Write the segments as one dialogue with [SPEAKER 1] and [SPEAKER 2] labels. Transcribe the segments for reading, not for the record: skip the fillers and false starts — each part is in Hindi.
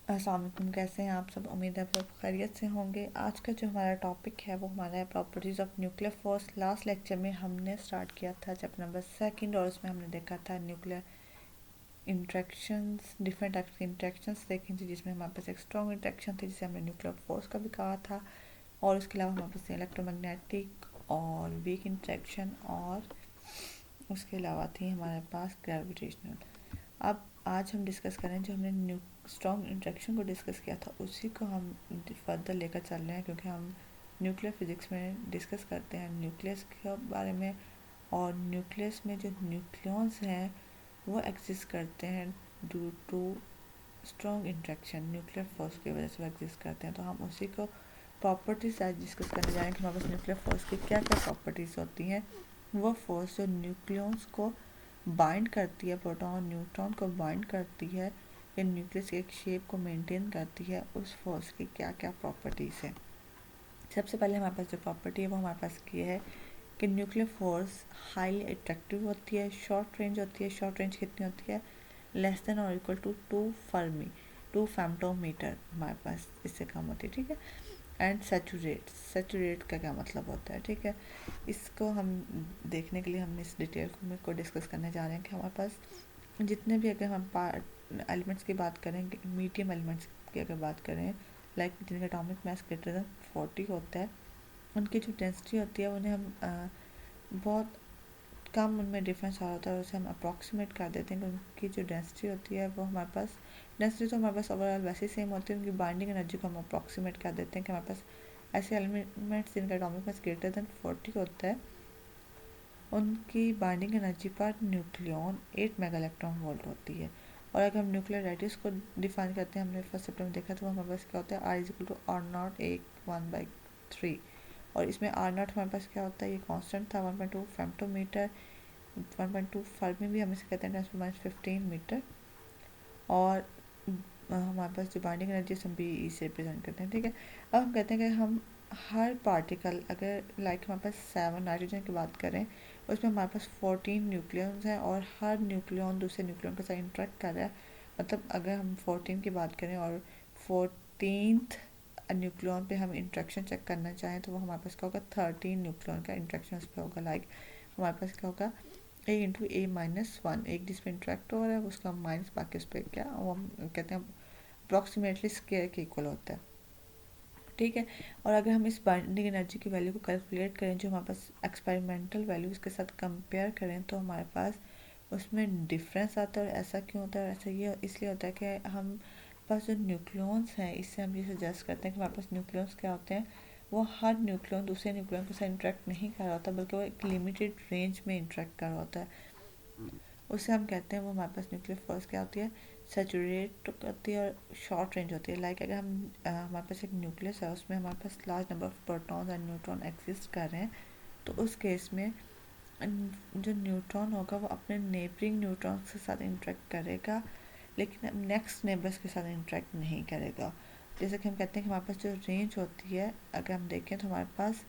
[SPEAKER 1] अस्सलाम वालेकुम, कैसे हैं आप सब। उम्मीद है आप सब खैरियत से होंगे। आज का जो हमारा टॉपिक है वो हमारा है properties of nuclear force. Last lecture में हमने स्टार्ट किया था चैप्टर नंबर 2 और उसमें हमने देखा था न्यूक्लियर इंट्रैक्शंस, डिफरेंट टाइप्स के इंट्रैक्शंस देखे थे, जिसमें हमारे पास एक स्ट्रॉन्ग इंट्रैक्शन थी जिसे हमने न्यूक्लियर फोर्स का भी कहा था, और उसके अलावा हमारे पास इलेक्ट्रोमैग्नेटिक और वीक इंट्रैक्शन, और उसके अलावा थी हमारे पास ग्रेविटेशनल। अब आज हम डिस्कस करें जो हमने स्ट्रॉन्ग इंट्रैक्शन को डिस्कस किया था उसी को हम फर्दर लेकर चल रहे हैं, क्योंकि हम न्यूक्लियर फिजिक्स में डिस्कस करते हैं न्यूक्लियस के बारे में, और न्यूक्लियस में जो न्यूक्लियॉन्स हैं वो एग्जिस्ट करते हैं due to strong interaction, nuclear force की वजह से वो एग्जिस्ट करते हैं। तो हम उसी को प्रॉपर्टीज आज डिस्कस करने जा रहे हैं कि हमारे पास न्यूक्लियर फोर्स की क्या क्या प्रॉपर्टीज़ होती हैं। वो फोर्स जो न्यूक्लियॉन्स को बाइंड करती है, प्रोटॉन न्यूट्रॉन को बाइंड करती है या न्यूक्लियस की एक शेप को मेंटेन करती है, उस फोर्स की क्या क्या प्रॉपर्टीज़ है। सबसे पहले हमारे पास जो प्रॉपर्टी है वो हमारे पास ये है कि न्यूक्लियर फोर्स हाईली अट्रैक्टिव होती है, शॉर्ट रेंज होती है। शॉर्ट रेंज कितनी होती है? लेस देन और इक्वल टू 2 फर्मी, 2 फेम्टोमीटर हमारे पास इससे कम होती है, ठीक है। एंड सेचुरेट का क्या मतलब होता है, ठीक है। इसको हम देखने के लिए हम इस डिटेल को डिस्कस करने जा रहे हैं कि हमारे पास जितने भी, अगर हम पार्ट एलिमेंट्स की बात करें, मीडियम एलिमेंट्स की अगर बात करें, लाइक जिनका एटॉमिक मास ग्रेटर देन 40 होता है, उनकी जो डेंसिटी होती है उन्हें हम बहुत कम उनमें डिफरेंस आ रहा होता है और उसे हम अप्रॉक्सीमेट कर देते हैं कि उनकी जो डेंसिटी होती है वो हमारे पास, डेंसिटी तो हमारे पास ओवरऑल वैसे ही सेम होती है, उनकी बाइंडिंग एनर्जी को हम अप्रॉक्सीमेट कर देते हैं कि हमारे पास ऐसे एलिमेंट्स जिनका एटॉमिक मास ग्रेटर देन 40 होता है, उनकी बाइंडिंग एनर्जी पर न्यूक्लियॉन 8 मेगा इलेक्ट्रॉन वोल्ट होती है। और अगर हम न्यूक्लियर रेडियस को डिफाइन करते हैं, हमने फर्स्ट चैप्टर में देखा था, वो हमारे पास क्या होता है, R is equal to R naught एक 1/3। और इसमें आर नॉट हमारे पास क्या होता है, ये कांस्टेंट था 1.2 फेम्टोमीटर, 1.2 फर्मी भी हम इसे कहते हैं 10⁻15 मीटर। और हमारे पास जो बाइंडिंग एनर्जी हम बी ई से रिप्रेजेंट करते हैं, ठीक है। अब हम कहते हैं कि हम हर पार्टिकल, अगर लाइक हमारे पास 7 नाइट्रोजन की बात करें, उसमें हमारे पास 14 न्यूक्लियॉन्स हैं और हर न्यूक्लियॉन दूसरे न्यूक्लियॉन के साथ इंटरेक्ट कर रहा है। मतलब अगर हम 14 की बात करें और 14th न्यूक्लियॉन पे हम इंट्रैक्शन चेक करना चाहें, तो वो हमारे पास क्या होगा, 13 न्यूक्लियॉन का इंट्रैक्शन उस पर होगा। लाइक हमारे पास क्या होगा, A × A-1, एक जिस पे इंटरेक्ट हो रहा है उसका माइनस बाकी उस पर क्या, वो हम कहते हैं अप्रॉक्सीमेटली स्केयर के इक्वल होता है, ठीक है। और अगर हम इस बाइंडिंग एनर्जी की वैल्यू को कैलकुलेट करें, जो हमारे पास एक्सपेरिमेंटल वैल्यू उसके साथ कंपेयर करें, तो हमारे पास उसमें डिफरेंस आता है। और ऐसा क्यों होता है? ऐसा ये इसलिए होता है कि हम पास जो न्यूक्लियॉन्स हैं, इससे हम ये सजेस्ट करते हैं कि हमारे पास न्यूक्लियॉन्स क्या होते हैं, वो हर न्यूक्लियॉन दूसरे न्यूक्लियॉन के साथ इंटरेक्ट नहीं कर रहा होता, बल्कि वो एक लिमिटेड रेंज में इंटरेक्ट कर रहा होता है। उससे हम कहते हैं वो हमारे पास न्यूक्लियर फोर्स क्या होती है, सेचुरेट होती है और शॉर्ट रेंज होती है। लाइक अगर हम हमारे पास एक न्यूक्लियस है, उसमें हमारे पास large number of protons and neutron exist कर रहे हैं, तो उस केस में जो न्यूट्रॉन होगा वो अपने नेबरिंग न्यूट्रॉन के साथ इंटरेक्ट करेगा, लेकिन नेक्स्ट नेबर्स के साथ इंटरेक्ट नहीं करेगा। जैसे कि हम कहते हैं कि हमारे पास जो रेंज होती है, अगर हम देखें तो हमारे पास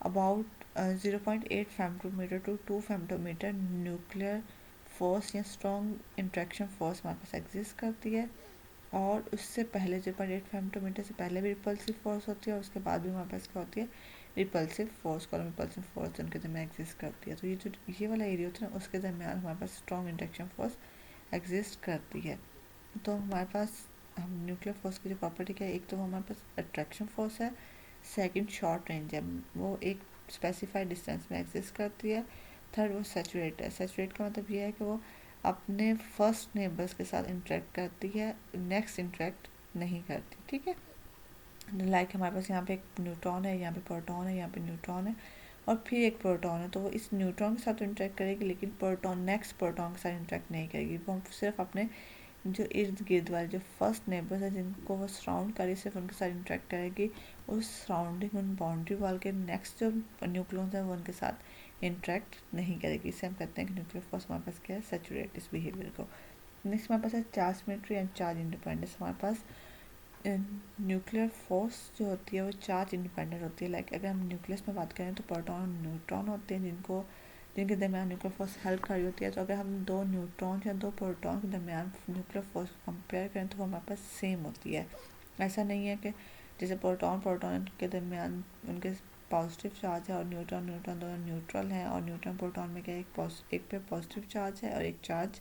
[SPEAKER 1] अबाउट 0.8 फेम्टोमीटर टू 2 फेम्टोमीटर न्यूक्लियर फोर्स या स्ट्रॉन्ग इंट्रैक्शन फोर्स हमारे पास एग्जिस्ट करती है। और उससे पहले 0.8 फेम्टोमीटर से पहले भी रिपल्सिव फोर्स होती है, और उसके बाद भी हमारे पास क्या होती है, repulsive force, column repulsive force उनके दरमियान एग्जिस्ट करती है। तो ये जो ये वाला एरिया होता है ना, उसके दरमियान हमारे पास स्ट्रॉन्ग इंट्रैक्शन फोर्स एग्जिस्ट करती है। तो हमारे पास हम न्यूक्लियर फोर्स की जो प्रॉपर्टी क्या है, एक तो वो हमारे पास अट्रैक्शन फोर्स है, सेकंड शॉर्ट रेंज है, वो एक स्पेसिफाइड डिस्टेंस में एग्जिस्ट करती है, थर्ड वो सेचुरेट है। सेचुरेट का मतलब ये है कि वो अपने फर्स्ट नेबर्स के साथ इंटरेक्ट करती है, नेक्स्ट इंटरेक्ट नहीं करती, ठीक है। लाइक हमारे पास यहाँ पे एक न्यूट्रॉन है, यहाँ पे प्रोटॉन है, यहाँ पे न्यूट्रॉन है और फिर एक प्रोटॉन है, तो वो इस न्यूट्रॉन के साथ इंटरेक्ट करेगी, लेकिन प्रोटॉन नेक्स्ट प्रोटॉन के साथ इंटरेक्ट नहीं करेगी। वो सिर्फ अपने जो इर्द गिर्द वाले जो फर्स्ट नेबर्स है जिनको वो सराउंड करे, सिर्फ उनके साथ इंटरेक्ट करेगी। उस सराउंडिंग, उन बाउंड्री वाल के नेक्स्ट जो न्यूक्लियॉन्स है वो उनके साथ इंटरेक्ट नहीं करेगी। इसे हम कहते हैं कि न्यूक्लियर फोर्स हमारे पास क्या है, सेचुरेट इस बिहेवियर को। नेक्स्ट हमारे पास है charge symmetry and charge independence. हमारे पास न्यूक्लियर फोर्स जो होती है वो चार्ज इंडिपेंडेंट होती है। लाइक अगर हम न्यूक्लियस में बात करें तो प्रोटॉन और न्यूट्रॉन होते हैं जिनको जिनके दरमियान न्यूक्लियर फोर्स हेल्प कर रही होती है। तो अगर हम दो न्यूट्रॉन या दो प्रोटॉन के दरमियान न्यूक्लियर फोर्स को कंपेयर करें तो वो हमारे पास सेम होती है। ऐसा नहीं है कि जैसे प्रोटॉन के दरमियान उनके पॉजिटिव चार्ज है और न्यूट्रॉन दोनों न्यूट्रल हैं, और न्यूट्रॉन प्रोटॉन में क्या एक पे पॉजिटिव चार्ज है और एक चार्ज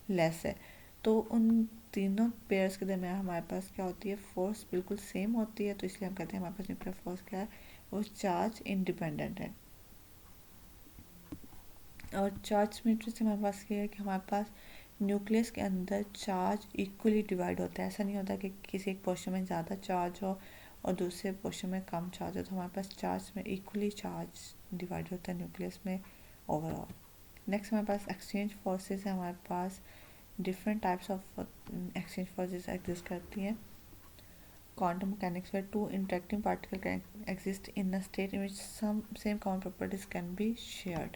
[SPEAKER 1] लेस है। तो उन तीनों पेयर्स के दरमियान हमारे पास क्या होती है, फोर्स बिल्कुल सेम होती है। तो इसलिए हम कहते हैं हमारे पास न्यूक्लियर फोर्स क्या है, वो चार्ज इंडिपेंडेंट है। और चार्ज सिमेट्री से हमारे पास ये है कि हमारे पास न्यूक्लियस के अंदर चार्ज इक्वली डिवाइड होता है। ऐसा नहीं होता कि किसी एक पोर्शन में ज़्यादा चार्ज हो और दूसरे पोर्शन में कम चार्ज हो। तो हमारे पास चार्ज में इक्वली चार्ज डिवाइड होता है न्यूक्लियस में ओवरऑल। नेक्स्ट हमारे पास एक्सचेंज फोर्सेस है। हमारे पास different types of exchange forces exist करती हैं। Quantum mechanics where two interacting particles can exist in a state in which some same common properties can be shared.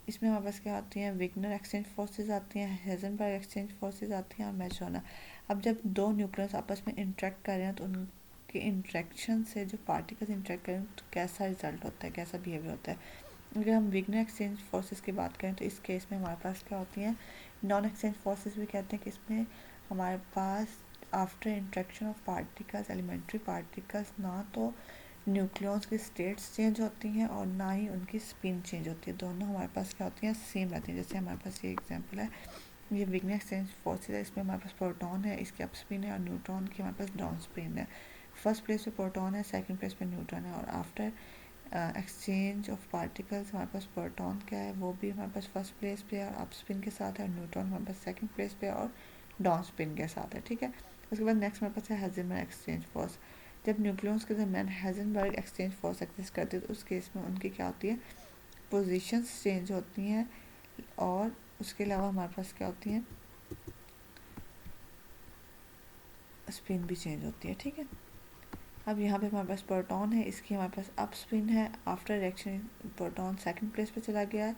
[SPEAKER 1] इसमें हमारे पास क्या आती हैं, विग्नर एक्सचेंज फोर्सेस आती हैं, हेजनबर्ग एक्सचेंज फोर्सेस आती हैं और मैजोना। अब जब दो न्यूक्लियस आपस में इंटरेक्ट कर रहे हैं तो उनके इंटरेक्शन से जो पार्टिकल्स इंटरेक्ट करें तो कैसा रिजल्ट होता है, कैसा बिहेवियर होता है। अगर हम विग्नर एक्सचेंज फोर्सेस की बात करें तो इस केस में हमारे पास क्या होती हैं, नॉन एक्सचेंज फोर्सेस भी कहते हैं कि इसमें हमारे पास after interaction of particles, elementary particles, ना तो न्यूक्लियॉन्स की स्टेट्स चेंज होती हैं और ना ही उनकी स्पिन चेंज होती है। दोनों हमारे पास क्या होती हैं, सेम रहती हैं। जैसे हमारे पास ये एग्जांपल है, ये विग्नर एक्सचेंज फोर्सेस है। इसमें हमारे पास प्रोटॉन है, इसकी अप स्पिन है, और न्यूट्रॉन की हमारे पास डाउन स्पिन है। फर्स्ट प्लेस पे प्रोटॉन है, सेकंड प्लेस पे न्यूट्रॉन है। और आफ्टर एक्सचेंज ऑफ पार्टिकल्स हमारे पास प्रोटॉन क्या है, वो भी हमारे पास फर्स्ट प्लेस पे है और अप स्पिन के साथ है, और न्यूट्रॉन हमारे पास सेकंड प्लेस पे और डाउन स्पिन के साथ है। ठीक है, उसके बाद नेक्स्ट हमारे पास है हेजनबर्ग एक्सचेंज फोर्स। जब न्यूक्लियॉन्स के दरमियान हेजनबर्ग एक्सचेंज फोर्स एग्जिस्ट करती है तो उस केस में उनकी क्या होती है, पोजीशंस चेंज होती हैं, और उसके अलावा हमारे पास क्या होती हैं, स्पिन भी चेंज होती है। ठीक है, अब यहाँ पे हमारे पास प्रोटॉन है, इसकी हमारे पास अप स्पिन है। After reaction proton second place पे चला गया है,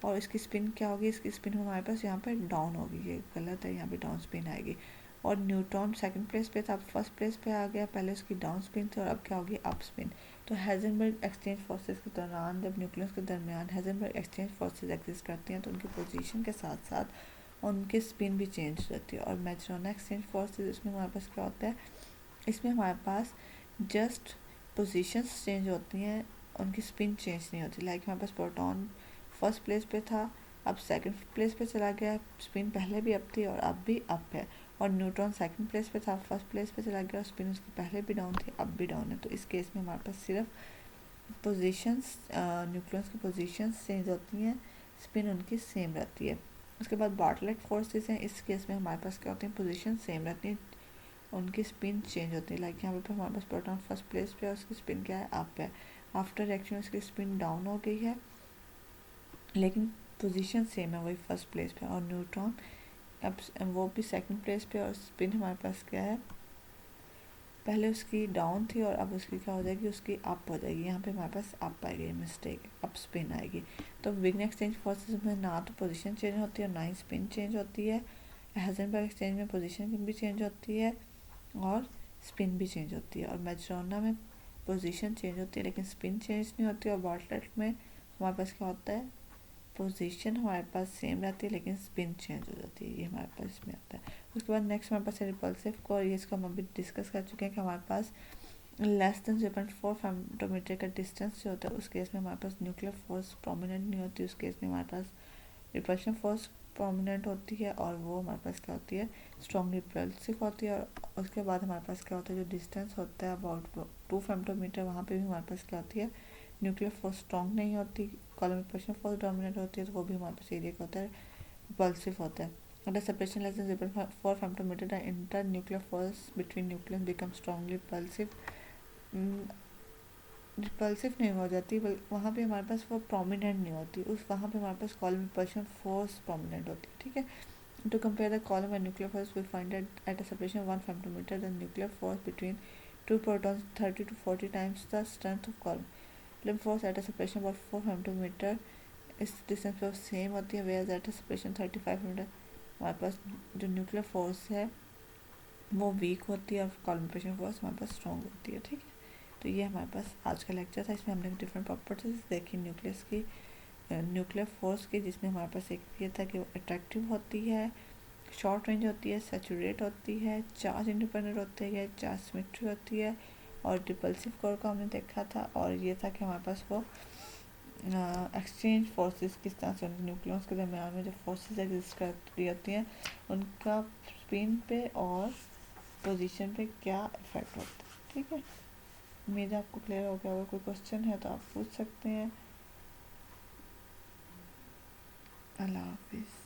[SPEAKER 1] और इसकी स्पिन क्या होगी, इसकी स्पिन हमारे पास यहाँ पे डाउन होगी, ये गलत है, यहाँ पे डाउन स्पिन आएगी। और न्यूट्रॉन सेकंड प्लेस पे था, अब फर्स्ट प्लेस पे आ गया, पहले उसकी डाउन स्पिन थी और अब क्या होगी, अप स्पिन। तो हेजनबर्ग एक्सचेंज फोर्सेस के दौरान जब न्यूक्लियस के दरमियान हेजनबर्ग एक्सचेंज फोर्सेस एग्जिस्ट करती हैं तो उनकी पोजीशन के साथ साथ उनकी स्पिन भी चेंज होती है। और मैजोना एक्सचेंज फोर्सेस, इसमें हमारे पास क्या होता है, इसमें हमारे पास जस्ट पोजीशंस चेंज होती हैं, उनकी स्पिन चेंज नहीं होती। लाइक हमारे पास प्रोटॉन फर्स्ट प्लेस पे था, अब सेकंड प्लेस पे चला गया, स्पिन पहले भी अप थी और अब भी अप है। और न्यूट्रॉन सेकंड प्लेस पे था, फर्स्ट प्लेस पे चला गया, स्पिन उसकी पहले भी डाउन थी, अब भी डाउन है। तो इस केस में हमारे पास सिर्फ पोजीशंस, न्यूक्लियस की पोजीशंस चेंज होती हैं, स्पिन उनकी सेम रहती है। उसके बाद बार्टलेट फोर्सेस हैं, इस केस में हमारे पास क्या होती हैं, पोजीशन सेम रहती है, उनकी स्पिन चेंज होती है। लाइक यहाँ पे हमारे पास प्रोटॉन फर्स्ट प्लेस पे है, उसकी स्पिन क्या है, अप है। आफ्टर रिएक्शन उसकी स्पिन डाउन हो गई है, लेकिन पोजीशन सेम है, वही फर्स्ट प्लेस पे। और न्यूट्रॉन अब वो भी सेकंड प्लेस पे, और स्पिन हमारे पास क्या है, पहले उसकी डाउन थी और अब उसकी क्या हो जाएगी, उसकी अप हो जाएगी। यहाँ पे हमारे पास अप आएगी, मिस्टेक, अप स्पिन आएगी। तो विग्नर एक्सचेंज फोर्सेस में ना तो पोजीशन चेंज होती है और ना ही स्पिन चेंज होती है। हेजनबर्ग एक्सचेंज में पोजीशन भी चेंज होती है और स्पिन भी चेंज होती है। और मैजोना में पोजीशन चेंज होती है लेकिन स्पिन चेंज नहीं होती। और बार्टलेट में हमारे पास क्या होता है, पोजीशन हमारे पास सेम रहती है लेकिन स्पिन चेंज हो जाती है, ये हमारे पास इसमें आता है। उसके बाद नेक्स्ट हमारे पास है रिपल्सिव को, और ये इसको हम अभी डिस्कस कर चुके हैं कि हमारे पास लेस देन 0.4 फेमटोमीटर का डिस्टेंस जो होता है उस केस में हमारे पास न्यूक्लियर फोर्स प्रोमिनेंट नहीं होती, उस केस में हमारे पास रिपल्शन फोर्स प्रोमिनेंट होती है, और वो हमारे पास क्या होती है, स्ट्रॉन्ग रिपल्सिव होती है। और उसके बाद हमारे पास क्या होता है, जो डिस्टेंस होता है अबाउट 2 फेमटोमीटर, वहाँ पे भी हमारे पास क्या होती है, न्यूक्लियर फोर्स स्ट्रॉन्ग नहीं होती, कॉलम रिपल्शन फोर्स डोमिनेट होती है, तो वो भी हमारे पास एरिया का होता है, रिपल्सिव होता है। Under separation less than 0.4 femtometre the inter nuclear force between nucleus become strongly repulsive. Repulsive नहीं हो जाती, वहाँ पे हमारे पास वो प्रोमिनेंट नहीं होती, उस वहाँ पे हमारे पास कॉलम रिपल्शन फोर्स प्रोमिनेंट होती है। ठीक है, to compare the column and nuclear force, we find that at a separation of 1 femtometer, the nuclear force between two protons 30 to 40 times the strength of column. Limb force at a separation of 4 femtometer इस डिस्टेंस पर सेम होती है, whereas at a separation 35 metre हमारे पास जो न्यूक्लियर फोर्स है वो वीक होती है और कॉलम रिपल्शन फोर्स हमारे पास स्ट्रॉन्ग होती है। ठीक है, तो ये हमारे पास आज का लेक्चर था, इसमें हमने डिफरेंट प्रॉपर्टीज देखी न्यूक्लियस की, न्यूक्लियर फोर्स की, जिसमें हमारे पास एक ये था कि वो अट्रैक्टिव होती है, शॉर्ट रेंज होती है, सैचुरेट होती है, चार्ज इंडिपेंडेंट होती है, चार्ज सिमेट्री होती है, और रिपल्सिव कोर को हमने देखा था। और ये था कि हमारे पास वो एक्सचेंज फोर्सेस किस तरह से न्यूक्लियस के दरमियान में जो फोर्सेस एग्जिस्ट कर रही होती हैं उनका स्पिन पे और पोजीशन पे क्या इफेक्ट होता है। ठीक है, उम्मीद है आपको क्लियर हो गया। अगर कोई क्वेश्चन है तो आप पूछ सकते हैं। अल्लाह हाफिज़।